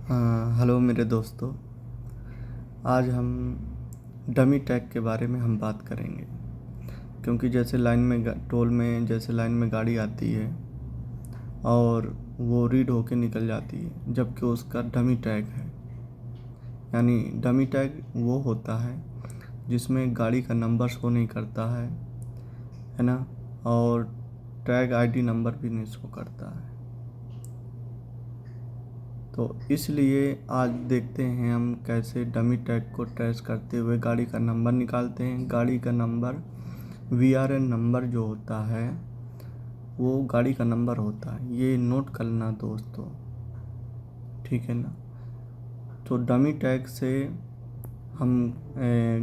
Hello मेरे दोस्तों। आज हम डमी टैग के बारे में हम बात करेंगे, क्योंकि जैसे लाइन में टोल में जैसे लाइन में गाड़ी आती है और वो रीड होके निकल जाती है, जबकि उसका डमी टैग है। यानी डमी टैग वो होता है जिसमें गाड़ी का नंबर शो नहीं करता है ना, और टैग आईडी नंबर भी नहीं शो करता है। तो इसलिए आज देखते हैं हम कैसे डमी टैग को ट्रेस करते हुए गाड़ी का नंबर निकालते हैं। गाड़ी का नंबर VRN नंबर जो होता है वो गाड़ी का नंबर होता है, ये नोट करना दोस्तों, ठीक है ना। तो डमी टैग से हम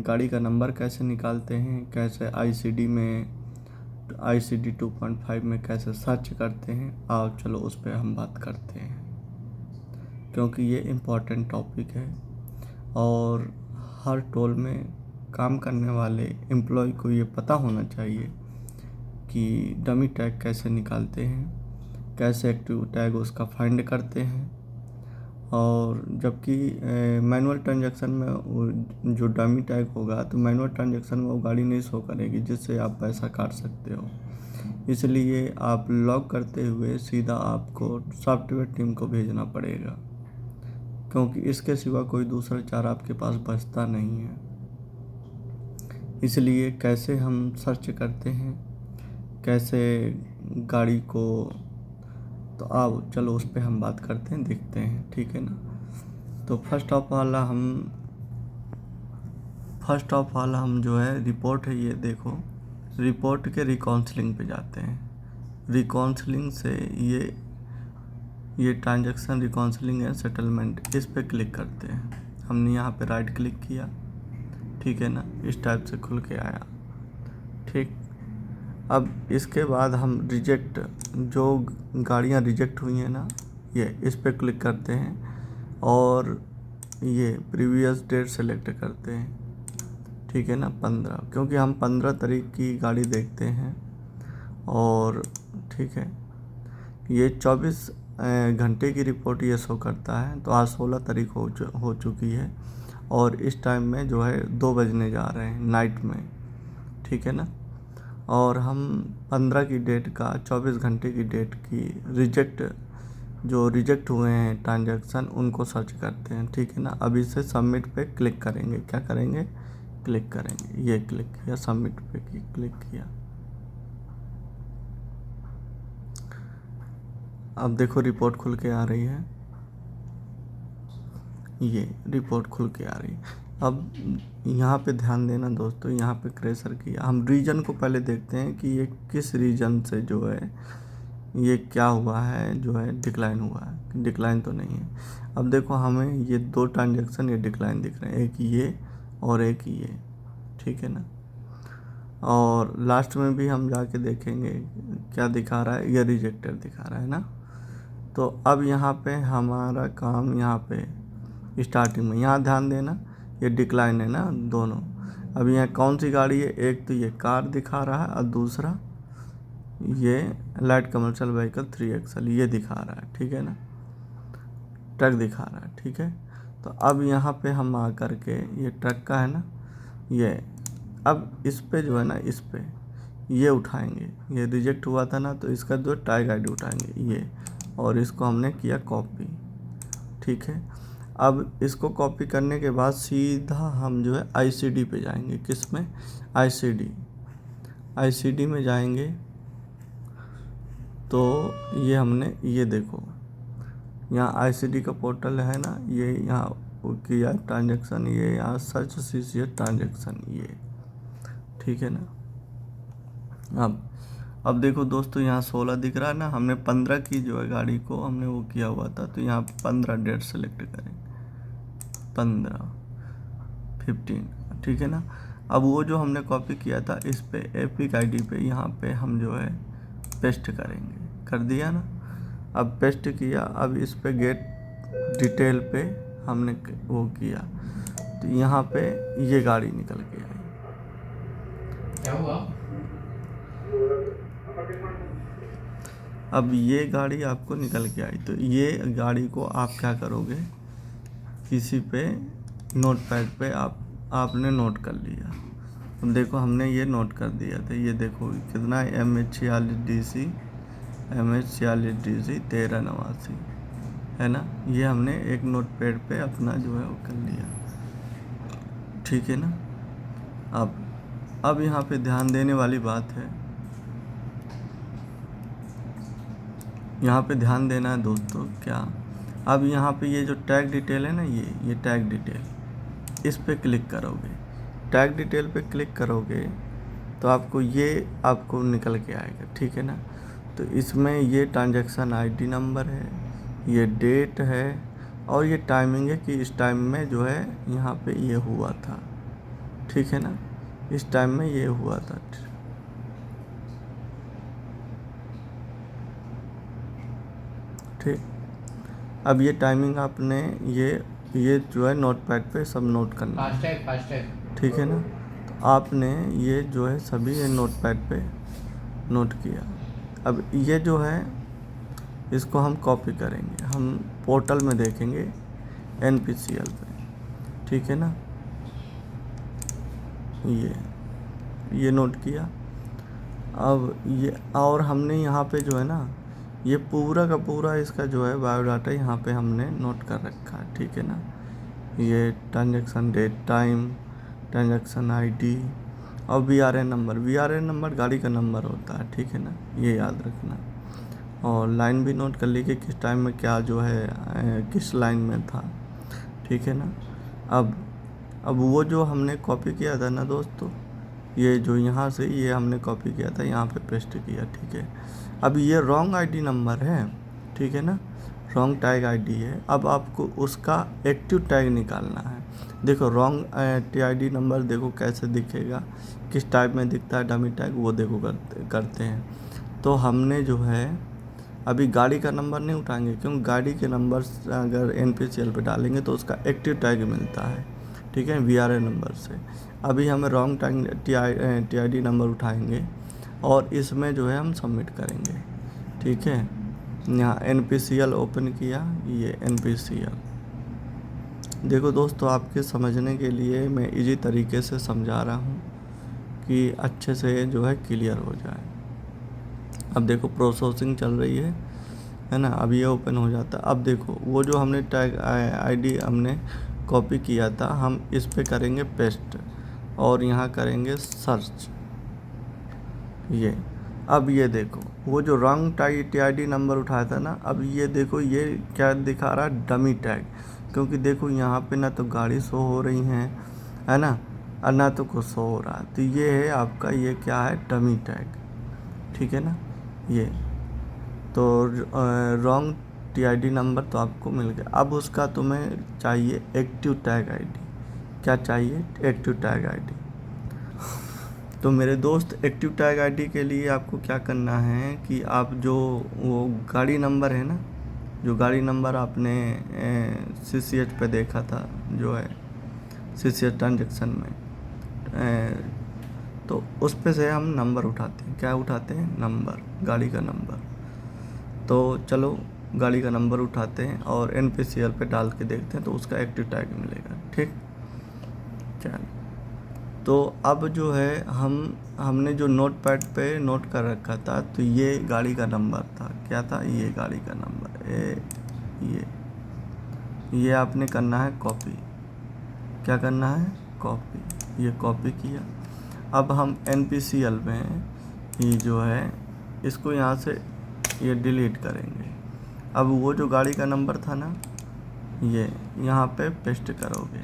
गाड़ी का नंबर कैसे निकालते हैं, कैसे ICD 2.5 में कैसे सर्च करते हैं, आओ चलो उस पर हम बात करते हैं, क्योंकि ये इम्पोर्टेंट टॉपिक है और हर टोल में काम करने वाले एम्प्लॉय को ये पता होना चाहिए कि डमी टैग कैसे निकालते हैं, कैसे एक्टिव टैग उसका फाइंड करते हैं। और जबकि मैनुअल ट्रांजैक्शन में जो डमी टैग होगा तो मैनुअल ट्रांजैक्शन में वो गाड़ी नहीं शो करेगी, जिससे आप पैसा काट सकते हो। इसलिए आप लॉग करते हुए सीधा आपको सॉफ्टवेयर टीम को भेजना पड़ेगा, क्योंकि इसके सिवा कोई दूसरा चारा आपके पास बचता नहीं है। इसलिए कैसे हम सर्च करते हैं, कैसे गाड़ी को, तो आओ चलो उस पर हम बात करते हैं, देखते हैं, ठीक है ना। तो फर्स्ट ऑफ ऑल हम जो है रिपोर्ट है, ये देखो, रिपोर्ट के रिकाउंसलिंग पे जाते हैं। रिकाउंसलिंग से ये ट्रांजैक्शन रिकाउंसलिंग एंड सेटलमेंट, इस पे क्लिक करते हैं। हमने यहाँ पे राइट क्लिक किया, ठीक है ना, इस टाइप से खुल के आया, ठीक। अब इसके बाद हम रिजेक्ट, जो गाड़ियाँ रिजेक्ट हुई हैं ना, ये इस पे क्लिक करते हैं और ये प्रीवियस डेट सेलेक्ट करते हैं, ठीक है ना, 15, क्योंकि हम 15 तारीख की गाड़ी देखते हैं। और ठीक है, ये 24 घंटे की रिपोर्ट ये शो करता है। तो आज 16 तारीख हो चुकी है और इस टाइम में जो है 2 बजने जा रहे हैं नाइट में, ठीक है ना। और हम 15 की डेट का, 24 घंटे की डेट की रिजेक्ट हुए हैं ट्रांजैक्शन, उनको सर्च करते हैं, ठीक है ना। अब इसे सबमिट पे क्लिक करेंगे, क्या करेंगे, क्लिक करेंगे, ये क्लिक किया, सबमिट पे क्लिक किया। अब देखो रिपोर्ट खुल के आ रही है, ये रिपोर्ट खुल के आ रही है। अब यहाँ पे ध्यान देना दोस्तों, यहाँ पे क्रेशर किया, हम रीजन को पहले देखते हैं कि ये किस रीजन से जो है ये क्या हुआ है, जो है डिक्लाइन हुआ है। डिक्लाइन तो नहीं है। अब देखो हमें ये 2 ट्रांजैक्शन ये डिक्लाइन दिख रहे हैं, एक ये और एक ये, ठीक है ना। और लास्ट में भी हम जाके देखेंगे क्या दिखा रहा है, ये रिजेक्टेड दिखा रहा है ना। तो अब यहाँ पे हमारा काम, यहाँ पे स्टार्टिंग में यहाँ ध्यान देना, ये डिक्लाइन है ना दोनों। अब यहाँ कौन सी गाड़ी है, एक तो ये कार दिखा रहा है और दूसरा ये लाइट कमर्शियल व्हीकल 3 एक्सल ये दिखा रहा है, ठीक है ना, ट्रक दिखा रहा है, ठीक है। तो अब यहाँ पे हम आ कर के, ये ट्रक का है ना, ये अब इस पे जो है ना, इस पे ये उठाएंगे, ये रिजेक्ट हुआ था ना, तो इसका जो टैग आईडी उठाएंगे ये, और इसको हमने किया कॉपी, ठीक है। अब इसको कॉपी करने के बाद सीधा हम जो है ICD पे जाएंगे, किस में, ICD में जाएंगे। तो ये हमने, ये देखो यहाँ ICD का पोर्टल है ना, ये यहाँ किया ट्रांजैक्शन, ये यहाँ सर्च CCS ट्रांजैक्शन, ये ठीक है ना। अब देखो दोस्तों, यहाँ 16 दिख रहा है ना, हमने 15 की जो है गाड़ी को हमने वो किया हुआ था, तो यहाँ 15 डेट सेलेक्ट करें, 15, 15, ठीक है ना। अब वो जो हमने कॉपी किया था, इस पे एपिक ID पे यहाँ पे हम जो है पेस्ट करेंगे, कर दिया ना। अब पेस्ट किया, अब इस पे गेट डिटेल पे हमने वो किया, तो यहाँ पे ये गाड़ी निकल के आई। क्या हुआ? अब ये गाड़ी आपको निकल के आई, तो ये गाड़ी को आप क्या करोगे, किसी पे नोटपैड पे आपने नोट कर लिया। अब देखो हमने ये नोट कर दिया था, ये देखो कितना MH46DC 1389 है ना। ये हमने एक नोटपैड पे अपना जो है वो कर लिया, ठीक है ना। अब यहाँ पे ध्यान देने वाली बात है, यहाँ पे ध्यान देना है दोस्तों। क्या अब यहाँ पे ये जो टैग डिटेल है ना, ये टैग डिटेल, इस पे क्लिक करोगे, टैग डिटेल पे क्लिक करोगे तो आपको निकल के आएगा, ठीक है ना। तो इसमें ये ट्रांजैक्शन आईडी नंबर है, ये डेट है और ये टाइमिंग है कि इस टाइम में जो है यहाँ पे ये हुआ था, ठीक है ना, इस टाइम में ये हुआ था, ठीक। अब ये टाइमिंग आपने ये जो है नोटपैड पे सब नोट करना है, फास्टैग ठीक है ना। तो आपने ये जो है सभी ये नोटपैड पे नोट किया। अब ये जो है इसको हम कॉपी करेंगे, हम पोर्टल में देखेंगे NPCL पे, ठीक है ना। ये नोट किया। अब ये और हमने यहाँ पे जो है ना, ये पूरा का पूरा इसका जो है बायोडाटा यहाँ पे हमने नोट कर रखा है, ठीक है ना। ये transaction date, time, transaction ID और VRN नंबर गाड़ी का नंबर होता है, ठीक है ना, ये याद रखना। और लाइन भी नोट कर ली कि किस टाइम में क्या जो है किस लाइन में था, ठीक है ना। अब वो जो हमने कॉपी किया था ना दोस्तों, ये जो यहाँ से ये हमने कॉपी किया था यहाँ पे पेस्ट किया, ठीक है। अब ये रॉन्ग आईडी नंबर है, ठीक है ना, रॉन्ग टैग आईडी है। अब आपको उसका एक्टिव टैग निकालना है। देखो रॉन्ग TID नंबर देखो कैसे दिखेगा, किस टाइप में दिखता है डमी टैग, वो देखो करते हैं। तो हमने जो है अभी गाड़ी का नंबर नहीं उठाएंगे, क्योंकि गाड़ी के नंबर अगर NPCL पे डालेंगे तो उसका एक्टिव टैग मिलता है, ठीक है, VRN नंबर से। अभी हमें रॉन्ग TID नंबर उठाएंगे और इसमें जो है हम सबमिट करेंगे, ठीक है। यहाँ NPCL ओपन किया, ये NPCL। देखो दोस्तों, आपके समझने के लिए मैं इजी तरीके से समझा रहा हूँ कि अच्छे से जो है क्लियर हो जाए। अब देखो प्रोसेसिंग चल रही है ना। अब ये ओपन हो जाता है। अब देखो वो जो हमने टैग आईडी हमने कॉपी किया था, हम इस पे करेंगे पेस्ट और यहाँ करेंगे सर्च। ये अब ये देखो वो जो रॉन्ग TID नंबर उठाया था ना, अब ये देखो ये क्या दिखा रहा है, डमी टैग। क्योंकि देखो यहाँ पे ना तो गाड़ी शो हो रही है ना, और ना तो कुछ शो हो रहा है। तो ये है आपका, ये क्या है, डमी टैग, ठीक है ना। ये तो रॉन्ग TID नंबर तो आपको मिल गया। अब उसका तुम्हें चाहिए एक्टिव टैग आईडी। क्या चाहिए? Active tag ID. तो मेरे दोस्त, एक्टिव टैग आईडी के लिए आपको क्या करना है कि आप जो वो गाड़ी नंबर है ना, जो गाड़ी नंबर आपने CCH पे देखा था, जो है CCH ट्रांजेक्शन में, तो उस पे से हम नंबर उठाते हैं। क्या उठाते हैं? नंबर, गाड़ी का नंबर। तो चलो गाड़ी का नंबर उठाते हैं और NPCL पे डाल के देखते हैं तो उसका एक्टिव टैग मिलेगा, ठीक। चलो, तो अब जो है हमने जो नोटपैड पे नोट कर रखा था, तो ये गाड़ी का नंबर था। क्या था? ये गाड़ी का नंबर, ये आपने करना है कॉपी। क्या करना है? कॉपी। ये कॉपी किया। अब हम NPCL में ये जो है इसको यहाँ से ये डिलीट करेंगे। अब वो जो गाड़ी का नंबर था ना, ये यहाँ पे पेस्ट करोगे,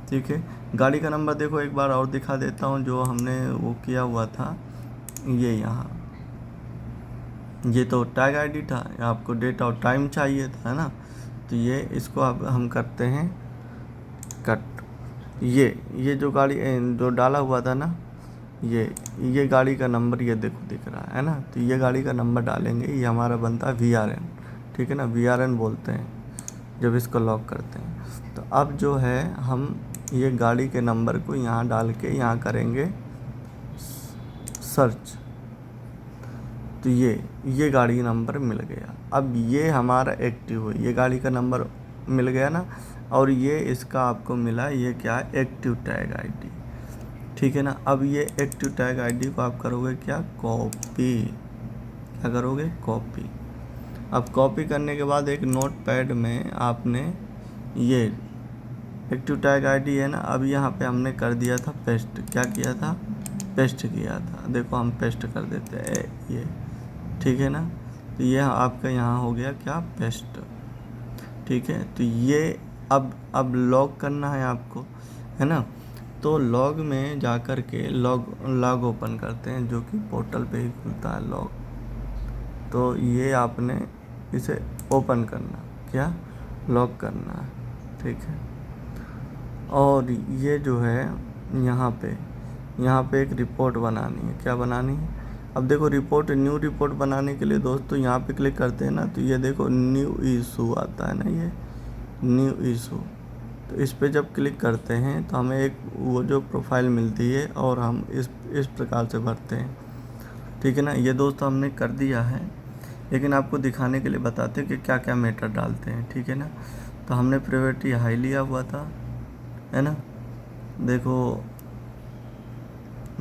ठीक है। गाड़ी का नंबर देखो एक बार और दिखा देता हूँ, जो हमने वो किया हुआ था, ये यहाँ, ये तो टैग आईडी था, आपको डेट और टाइम चाहिए था, है ना। तो ये इसको अब हम करते हैं कट। ये जो गाड़ी जो डाला हुआ था ना, ये गाड़ी का नंबर ये देखो दिख रहा है ना। तो ये गाड़ी का नंबर डालेंगे, ये हमारा बनता है VRN, ठीक है ना। VRN बोलते हैं जब इसको लॉक करते हैं। तो अब जो है हम ये गाड़ी के नंबर को यहाँ डाल के यहाँ करेंगे सर्च। तो ये गाड़ी नंबर मिल गया। अब ये हमारा एक्टिव है, ये गाड़ी का नंबर मिल गया ना। और ये इसका आपको मिला, ये क्या है, एक्टिव टैग आईडी, ठीक है ना। अब ये एक्टिव टैग आईडी को आप करोगे क्या, कॉपी, क्या करोगे, कॉपी। अब कॉपी करने के बाद एक नोटपैड में आपने ये एक्टिव टैग आईडी है ना, अब यहाँ पे हमने कर दिया था पेस्ट, क्या किया था, पेस्ट किया था। देखो हम पेस्ट कर देते हैं ये, ठीक है ना। तो ये आपका यहाँ हो गया क्या, पेस्ट, ठीक है। तो ये अब लॉग करना है आपको, है ना। तो लॉग में जा कर के लॉग ओपन करते हैं, जो कि पोर्टल पे ही खुलता है लॉग। तो ये आपने इसे ओपन करना, क्या, लॉग करना है, ठीक है। और ये जो है यहाँ पे एक रिपोर्ट बनानी है, क्या बनानी है। अब देखो न्यू रिपोर्ट बनाने के लिए दोस्तों यहाँ पे क्लिक करते हैं ना, तो ये देखो न्यू इशू आता है ना, ये न्यू इशू। तो इस पे जब क्लिक करते हैं तो हमें एक वो जो प्रोफाइल मिलती है और हम इस प्रकार से भरते हैं, ठीक है ना। ये दोस्तों हमने कर दिया है, लेकिन आपको दिखाने के लिए बताते हैं कि क्या क्या मैटर डालते हैं, ठीक है ना। तो हमने प्रायोरिटी हाई लिया हुआ था, है ना। देखो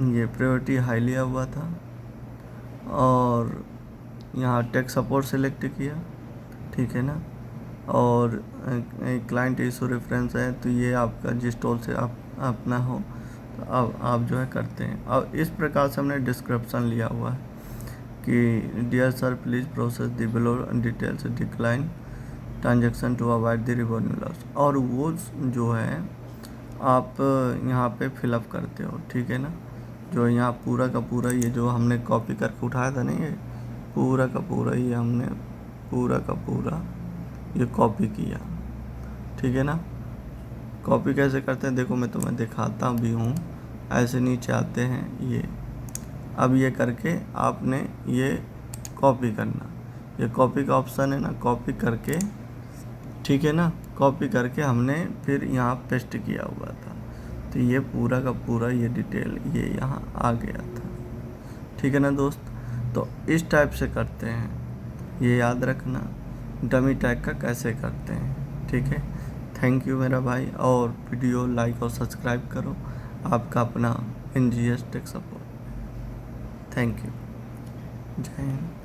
ये प्रायोरिटी हाई लिया हुआ था और यहाँ टेक सपोर्ट सेलेक्ट किया, ठीक है ना। और क्लाइंट इशू रेफरेंस है, तो ये आपका जिस टोल से आप अपना हो, तो अब आप जो है करते हैं। अब इस प्रकार से हमने डिस्क्रिप्शन लिया हुआ है कि dear sir please process the below details decline transaction to avoid the revenue loss. और वो जो है आप यहाँ पे फिलअप करते हो, ठीक है ना। जो यहाँ पूरा का पूरा ये जो हमने कॉपी करके उठाया था ना, ये पूरा का पूरा ये हमने पूरा का पूरा ये कॉपी किया, ठीक है ना। कॉपी कैसे करते हैं देखो, मैं तुम्हें दिखाता भी हूँ। ऐसे नीचे आते हैं ये, अब ये करके आपने ये कॉपी करना, ये कॉपी का ऑप्शन है ना, कॉपी करके, ठीक है ना। कॉपी करके हमने फिर यहाँ पेस्ट किया हुआ था, तो ये पूरा का पूरा ये डिटेल ये यहाँ आ गया था, ठीक है ना दोस्त। तो इस टाइप से करते हैं, ये याद रखना डमी टैग का कैसे करते हैं, ठीक है। थैंक यू मेरा भाई, और वीडियो लाइक और सब्सक्राइब करो। आपका अपना NGS tech support. Thank you, जय हिंद।